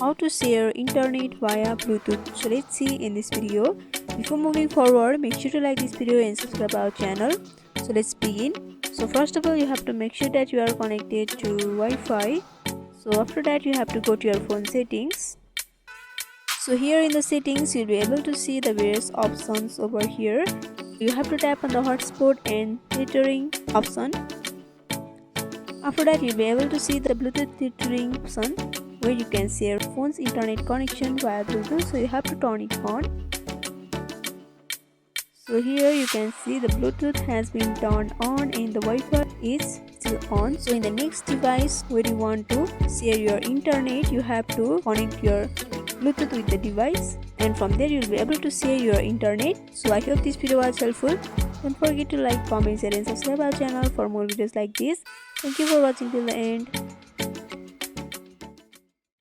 how to share internet via Bluetooth. So let's see in this video. Before moving forward, make sure to like this video and subscribe our channel. So let's begin. So first of all, you have to make sure that you are connected to Wi-Fi. So after that, you have to go to your phone settings. So here in the settings, you'll be able to see the various options over here. You have to tap on the hotspot and tethering option. After that, you'll be able to see the Bluetooth tethering option, where you can share phone's internet connection via Bluetooth. So you have to turn it on. So here you can see the Bluetooth has been turned on and the Wi-Fi is still on. So in the next device where you want to share your internet, you have to connect your Bluetooth with the device, and from there you'll be able to share your internet. So I hope this video was helpful. Don't forget to like, comment, share and subscribe our channel for more videos like this. Thank you for watching till the end.